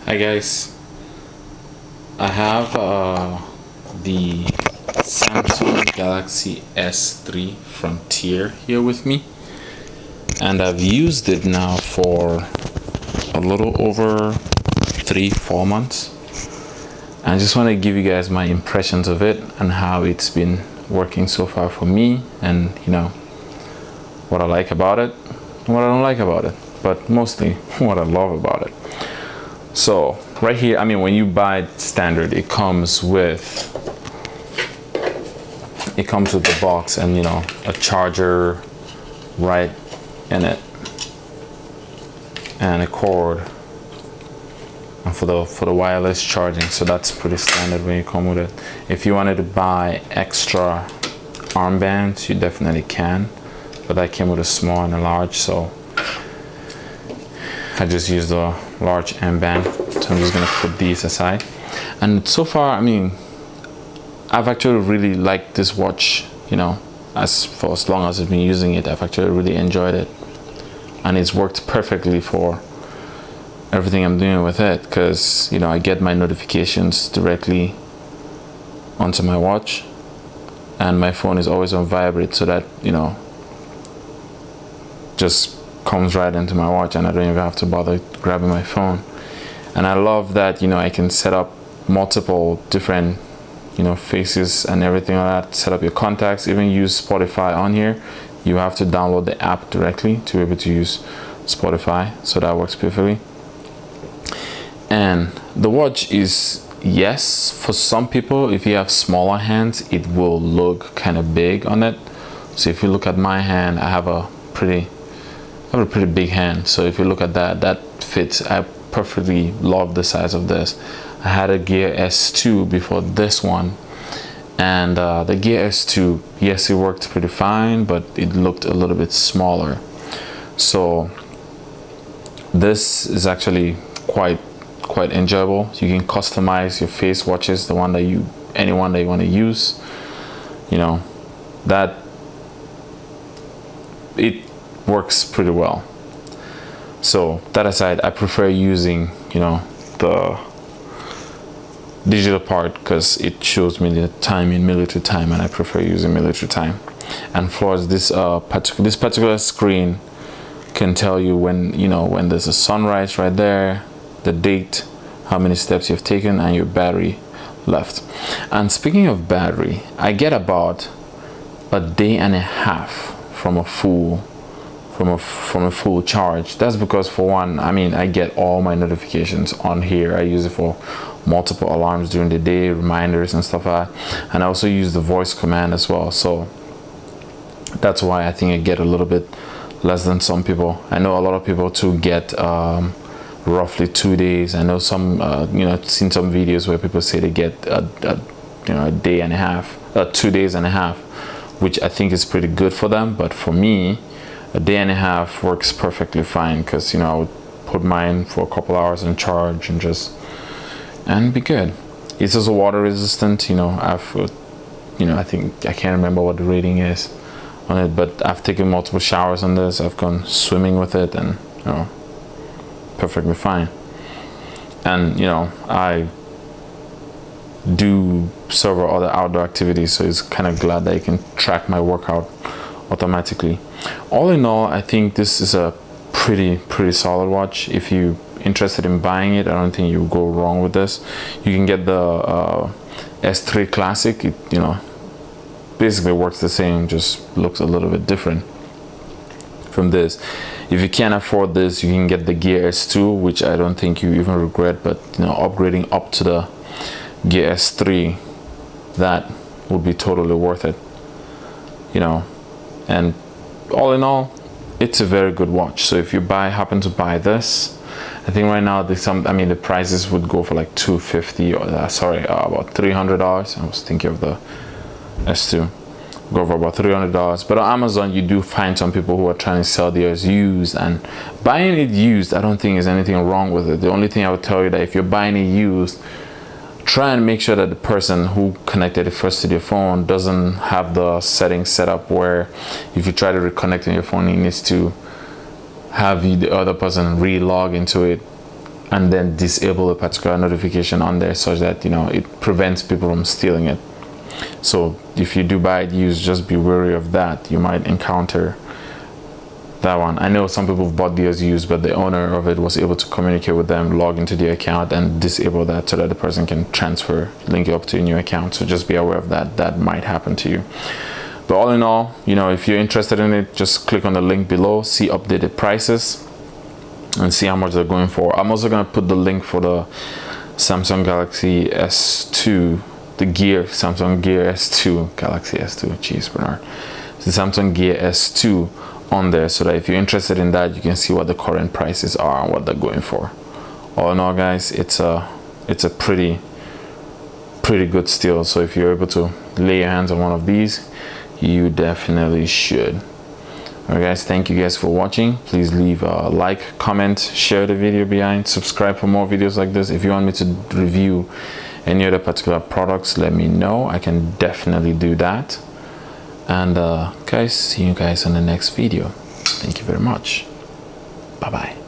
Hi guys, I have the Samsung Galaxy S3 Frontier here with me, and I've used it now for a little over 3-4 months. I just want to give you guys my impressions of it and how it's been working so far for me, and what I like about it and what I don't like about it, but mostly what I love about it. So right here, when you buy it standard, it comes with the box and a charger right in it and a cord and for the wireless charging. So that's pretty standard when you come with it. If you wanted to buy extra armbands, you definitely can, but I came with a small and a large, so I just used the large armband. So I'm just gonna put these aside. And so far, I've actually really liked this watch. As long as I've been using it, I've actually really enjoyed it, and it's worked perfectly for everything I'm doing with it. Because I get my notifications directly onto my watch, and my phone is always on vibrate, so that just comes right into my watch, and I don't even have to bother grabbing my phone. And I love that I can set up multiple different faces and everything like that, set up your contacts, even use Spotify on here. You have to download the app directly to be able to use Spotify, so that works perfectly. And the watch is, yes, for some people, if you have smaller hands, it will look kind of big on it. So if you look at my hand, I have a pretty big hand, so if you look at that fits. I perfectly love the size of this. I had a Gear S2 before this one, and the Gear S2, yes, it worked pretty fine, but it looked a little bit smaller. So this is actually quite enjoyable. You can customize your face watches, any one that you want to use. That it works pretty well. So that aside, I prefer using the digital part, because it shows me the time in military time, and I prefer using military time. And for this particular screen can tell you when there's a sunrise right there, the date, how many steps you've taken, and your battery left. And speaking of battery, I get about a day and a half from a full charge. That's because, for one, I get all my notifications on here. I use it for multiple alarms during the day, reminders and stuff like that, and I also use the voice command as well. So that's why I think I get a little bit less than some people. I know a lot of people too get roughly 2 days. I know some seen some videos where people say they get a day and a half, 2 days and a half, which I think is pretty good for them. But for me, a day and a half works perfectly fine, because I would put mine for a couple hours and charge and be good. It's also water resistant. I think, I can't remember what the rating is on it, but I've taken multiple showers on this. I've gone swimming with it, and perfectly fine. And I do several other outdoor activities, so it's kind of glad that you can track my workout automatically. All in all, I think this is a pretty solid watch. If you're interested in buying it, I don't think you go wrong with this. You can get the S3 Classic. It basically works the same, just looks a little bit different from this. If you can't afford this, you can get the Gear S2, which I don't think you even regret, but upgrading up to the Gear S3, that would be totally worth it. And all in all, it's a very good watch. So if you happen to buy this, I think right now the prices would go for like $250 or about $300. I was thinking of the S2. Go for about $300. But on Amazon, you do find some people who are trying to sell theirs used, and buying it used, I don't think there's anything wrong with it. The only thing I would tell you, that if you're buying it used, try and make sure that the person who connected it first to their phone doesn't have the settings set up where if you try to reconnect on your phone, it needs to have the other person re-log into it and then disable a particular notification on there such that, you know, it prevents people from stealing it. So if you do buy it used, just be wary of that. You might encounter that one. I know some people have bought theirs used, but the owner of it was able to communicate with them, log into their account and disable that so that the person can transfer, link you up to a new account. So just be aware of that. That might happen to you. But all in all, you know, if you're interested in it, just click on the link below, see updated prices and see how much they're going for. I'm also going to put the link for the Samsung Galaxy S2, the Gear, Samsung Gear S2, Galaxy S2, jeez Bernard, the Samsung Gear S2 on there, so that if you're interested in that, you can see what the current prices are and what they're going for. All in all, guys, it's a pretty good steal. So if you're able to lay your hands on one of these, you definitely should. Alright guys, thank you guys for watching. Please leave a like, comment, share the video behind, subscribe for more videos like this. If you want me to review any other particular products, let me know. I can definitely do that. And guys, see you guys in the next video. Thank you very much. Bye bye.